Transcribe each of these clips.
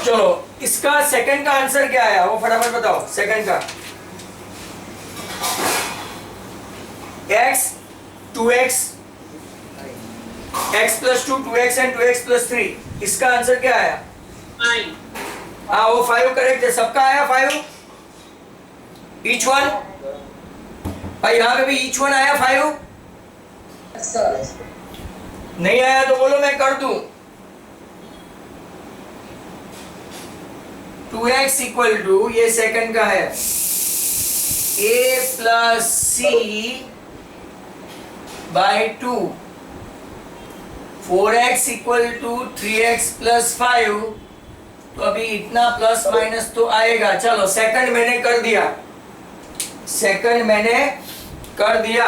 चलो इसका सेकंड का आंसर क्या आया वो फटाफट बताओ। सेकंड का x 2x x plus 2 2x and 2x plus 3 इसका आंसर क्या आया? 5। हाँ वो 5 करेक्ट है। सबका आया 5 ईच वन। भाई यहाँ पे भी ईच वन आया 5? नहीं आया तो बोलो मैं कर दूं। 2x इक्वल टू ये सेकंड का है a plus C by 2 4x equal to 3x plus 5। तो अभी इतना प्लस माइनस तो आएगा। चलो सेकंड मैंने कर दिया। सेकंड मैंने कर दिया।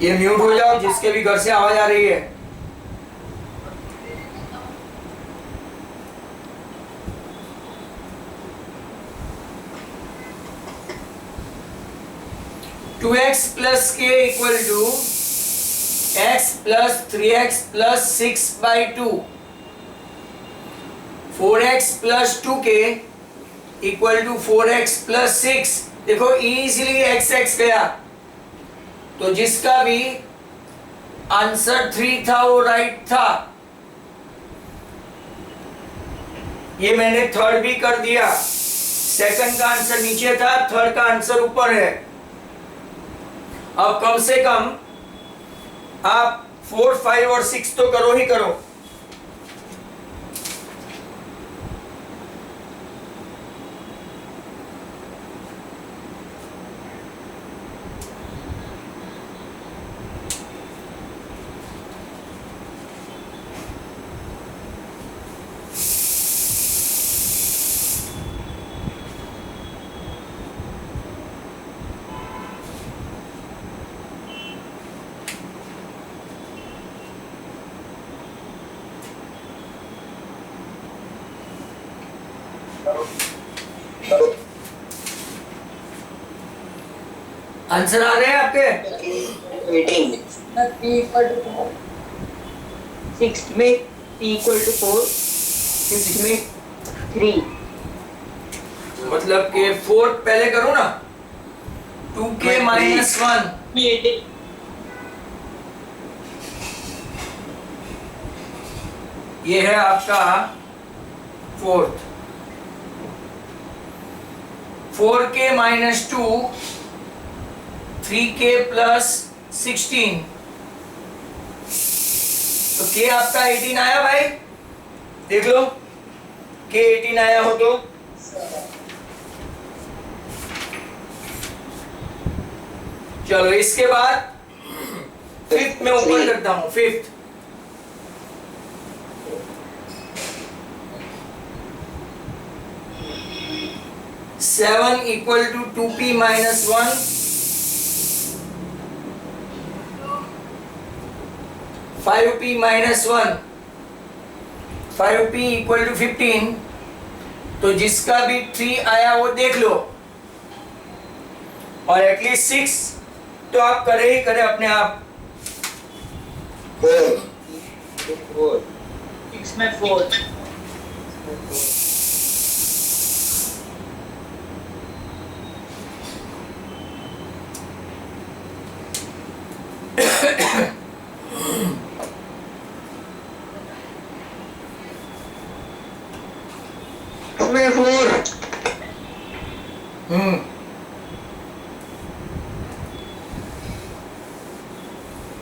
ये म्यूट हो जाओ जिसके भी घर से आवाज आ रही है। Two x plus k equal to x plus 3x plus 6 by 2 4x plus 2k equal to 4x plus 6। देखो इजीली x x गया तो जिसका भी आंसर 3 था वो राइट था। ये मैंने थर्ड भी कर दिया। सेकंड का आंसर नीचे था, थर्ड का आंसर ऊपर है। अब कम से कम आप 4 5 और 6 तो करो ही करो। आंसर आ रहे हैं आपके? 6 में p इक्वल टू 4, 6 में 3। मतलब कि फोर्थ पहले करो ना। 2k माइनस 1 ये है आपका fourth. 4k minus 2 3k plus 16। तो k आपका 18 आया भाई? देख लो k 18 आया हो तो चलो इसके बाद फिफ्थ में ओपन करता हूं। Fifth 7 equal to 2p minus 1 5p minus 1 5p equal to 15। तो जिसका भी 3 आया वो देख लो और एटलीस्ट 6 तो आप करे ही करे अपने आप। 6 में 4। में 4।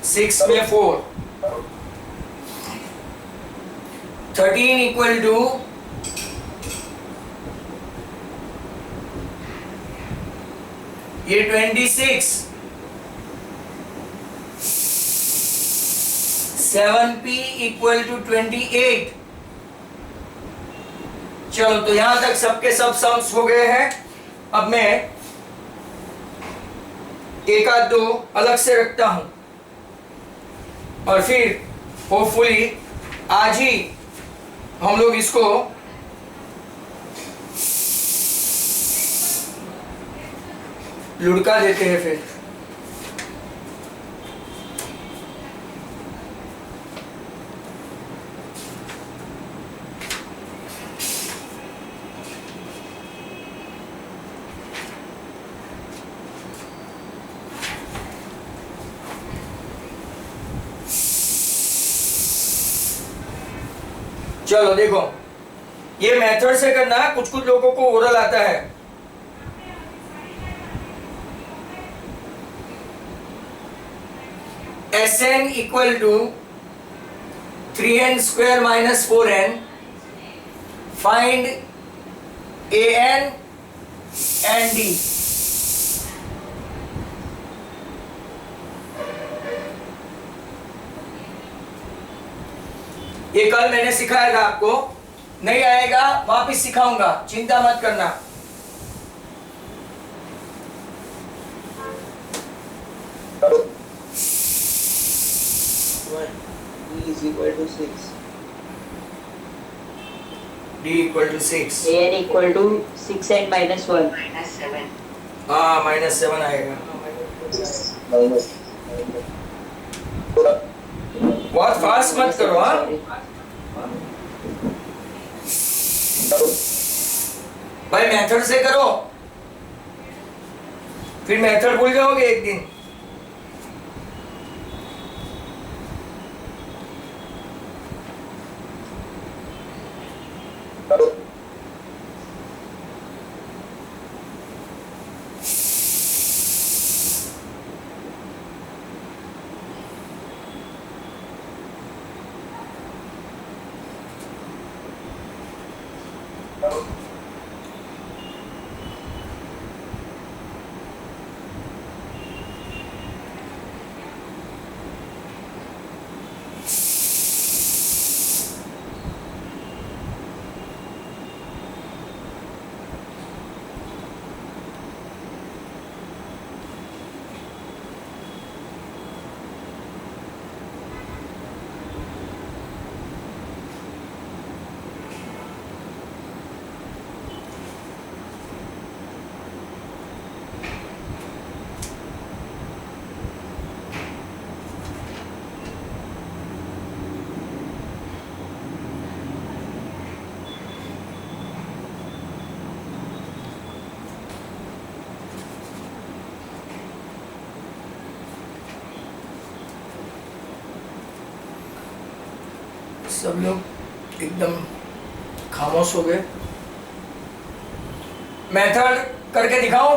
6 में 4। 13 इक्वल टू ये 26। 7p equal to 28। चलो तो यहां तक सबके सब सम्स हो गए हैं। अब मैं एक आध दो अलग से रखता हूं। और फिर होपफुली आज ही हम लोग इसको लुढ़का देते हैं फिर। चलो देखो, ये मेथड से करना, कुछ कुछ लोगों को ओरल आता है। Sn equal to 3n square minus 4n, find an and d। ये कल मैंने सिखाया था आपको, नहीं आएगा वापिस सिखाऊंगा, चिंता मत करना। D is equal to 6. d equal to 6, An equal to 6 and minus 1. हाँ -7 आएगा। बहुत फास्ट मत करो, हाँ। भाई मेथड से करो, फिर मेथड भूल जाओगे एक दिन। सब लोग एकदम खामोश हो गए। मेथड करके दिखाऊं।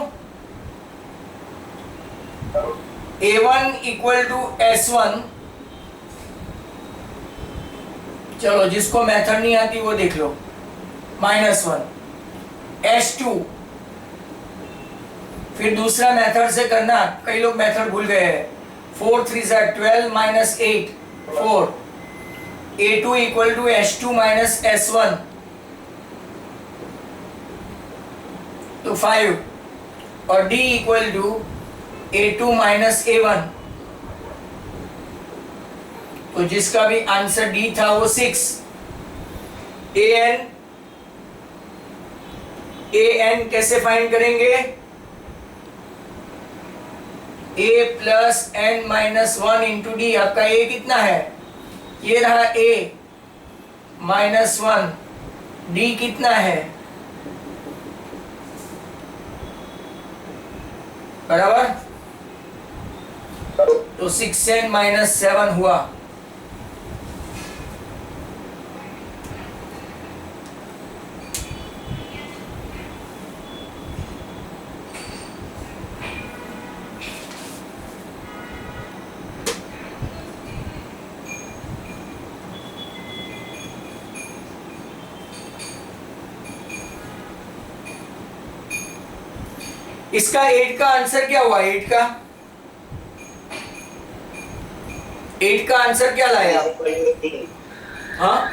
A1 इक्वल टू S1, चलो जिसको मेथड नहीं आती वो देख लो, -1 S2। फिर दूसरा मेथड से करना, कई लोग मेथड भूल गए हैं। 4 3 12 -8 4। A2 equal to S2 minus S1 तो 5, और D equal to A2 minus A1, तो जिसका भी आंसर D था वो 6। an कैसे फाइंड करेंगे? A plus n minus 1 into D. आपका A कितना है? ये रहा A -1, D कितना है? बराबर, तो 6n माइनस 7 हुआ। इसका 8 का आंसर क्या हुआ? 8 का आंसर क्या लाया? हाँ,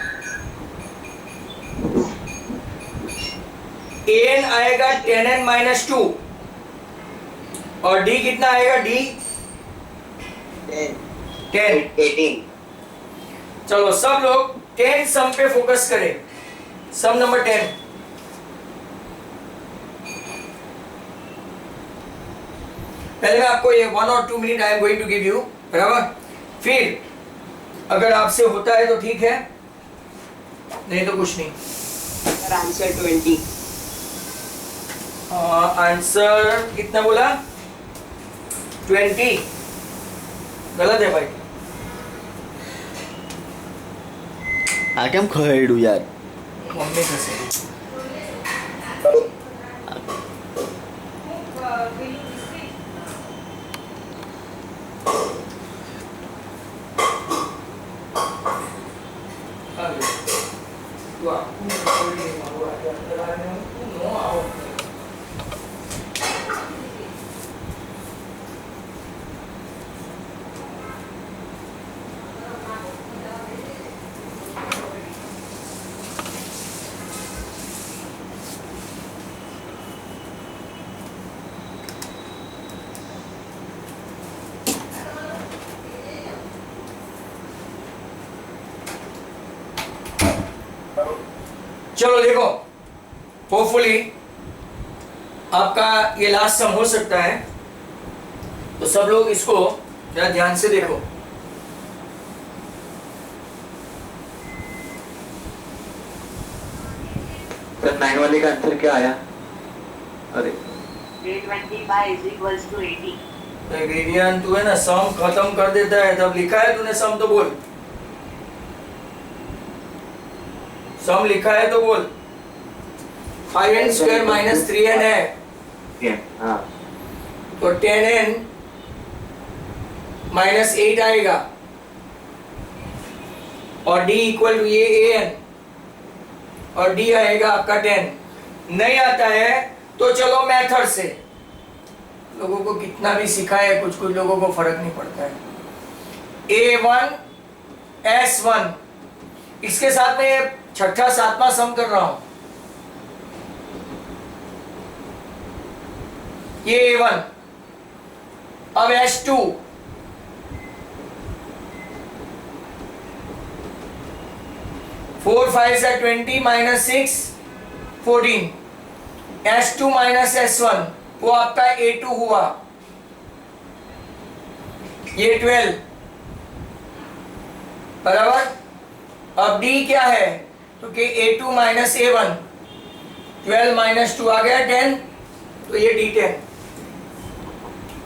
an आएगा 10n माइनस 2, और d कितना आएगा? d 10। 18. चलो सब लोग 10 सम पे फोकस करें। Sum number 10। पहले मैं आपको ये 1 और 2 minute I am going to give you, बराबर। फिर अगर आपसे होता है तो ठीक है, नहीं तो कुछ नहीं। आंसर 20। आंसर कितना बोला? 20। गलत है भाई। આ કેમ ખહેડું યાર? मम्मी से चलो देखो, होपफुली आपका ये लास्ट सम हो सकता है, तो सब लोग इसको जरा ध्यान से देखो। सर 9 वाले का आंसर क्या आया? अरे 325 is equals to 80. ग्रेडियंट तू है ना, सम खत्म कर देता है, तब लिखा है तूने सम तो बोल। सम लिखा है तो बोल। 5n स्क्वायर माइनस 3n है, हाँ तो 10n माइनस 8 आएगा, और d इक्वल टू ये an, और d आएगा आपका 10। नहीं आता है तो चलो मेथड से। लोगों को कितना भी सिखाए, कुछ कुछ लोगों को फर्क नहीं पड़ता है। a1 s1, इसके साथ में छठा सातवां सम कर रहा हूं। ये a1, अब s2, फोर 5 से 20 माइनस 6 14, s2 माइनस s1, वो आपका a2 हुआ, ये 12, बराबर। अब d क्या है? तो कि a2 माइनस a1, 12 माइनस 2 आ गया 10, तो ये d10।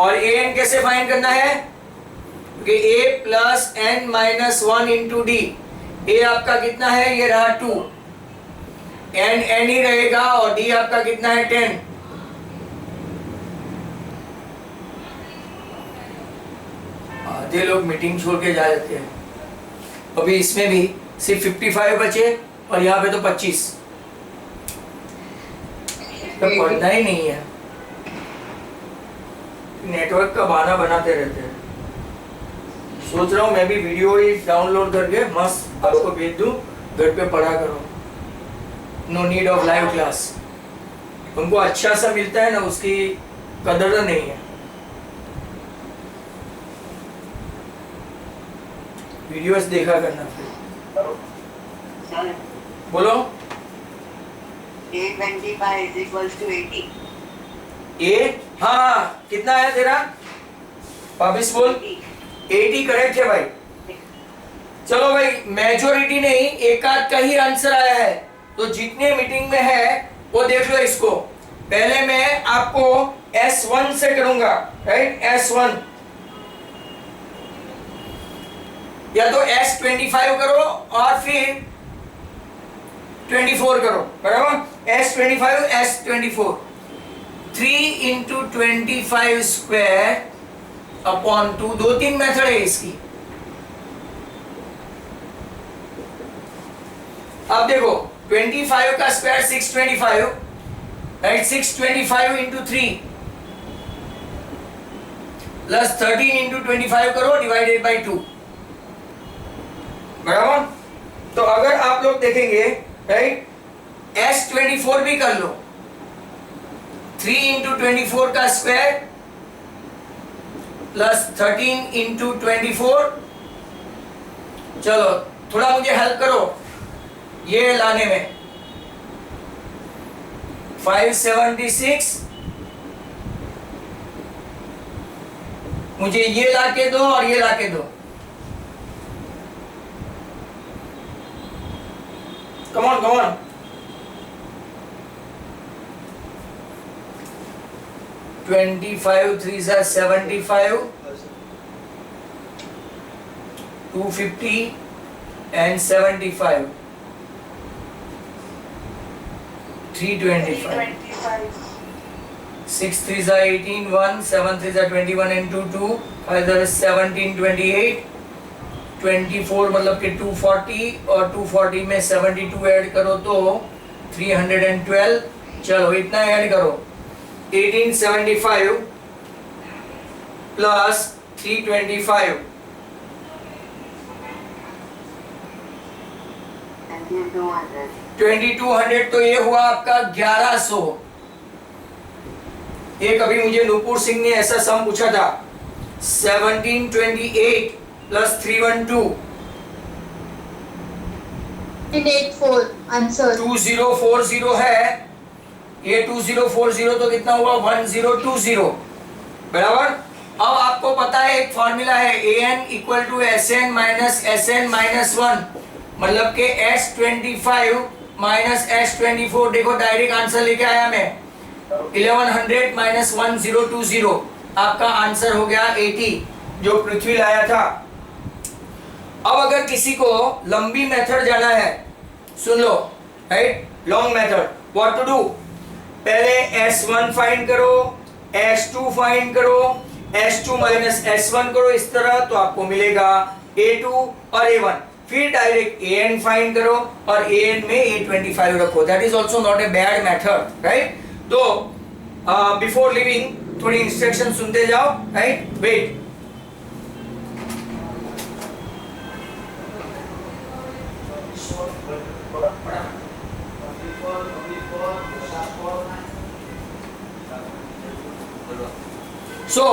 और an कैसे फाइंड करना है? कि a plus n minus 1 into D. a आपका कितना है? ये रहा 2, n ही रहेगा, और d आपका कितना है? 10। आधे लोग मीटिंग छोड़ के जा जाते हैं। अभी इसमें भी सिर्फ 55 बचे, और यहाँ पे तो 25। तो पढ़ना ही नहीं है, नेटवर्क का बहाना बनाते रहते हैं। सोच रहा हूँ मैं भी वीडियो ही डाउनलोड करके मस्त आपको भेज दूँ, घर पे पढ़ा करो। No need of live class. उनको अच्छा सा मिलता है ना, उसकी कदर नहीं है। वीडियोस देखा करना फिर। Sir, बोलो। 825 is equals to 80. ए हाँ, कितना है तेरा? वापिस बोल। 80 करेक्ट है भाई। चलो भाई, मेजोरिटी नहीं, एक आध का ही आंसर आया है, तो जितने मीटिंग में है वो देख लो इसको। पहले मैं आपको S1 से करूंगा, राइट? S1 या तो S25 करो और फिर 24 करो, बराबर। S25 S24, 3 into 25 square upon 2, 2-3 method है इसकी। अब देखो 25 का square 625, right? 625 into 3 plus 13 into 25 करो डिवाइडेड बाई 2, बराबर। तो अगर आप लोग देखेंगे, राइट, S24 भी कर लो। 3 इंटू 24 का स्क्वायर प्लस 13 इंटू 24 चलो थोड़ा मुझे हेल्प करो ये लाने में। 576 मुझे ये लाके दो और ये लाके दो। Come on 25 3s are 75, 250 and 75, 325. 6 3s are 18, 1 7 3s are 21 and 2 2 5 are 17 28, 24 मतलब कि 240 और 240 में 72 ऐड करो तो 312। चलो इतना ऐड करो 1875 प्लस 325 2200 तो ये हुआ आपका 1100। एक अभी मुझे नूपुर सिंह ने ऐसा सम पूछा था 1728 प्लस 312 884 आंसर 2040 है। ये 2040 तो कितना हुआ 1020 बराबर। अब आपको पता है एक फॉर्मूला है an equal to sn minus 1 मतलब के s25 माइनस s24। देखो डायरेक्ट आंसर लेके आया मैं 1100 माइनस 1020 आपका आंसर हो गया 80 जो पृथ्वी लाया था। अब अगर किसी को लंबी मेथड जाना है सुन लो right long method what to do. पहले S1 फाइंड करो S2 फाइंड करो S2 माइनस S1 करो इस तरह तो आपको मिलेगा A2 और A1। फिर डायरेक्ट AN फाइंड करो और AN में A25 रखो। That is also not a bad method right. तो बिफोर लिविंग थोड़ी इंस्ट्रक्शन सुनते जाओ राइट। Wait So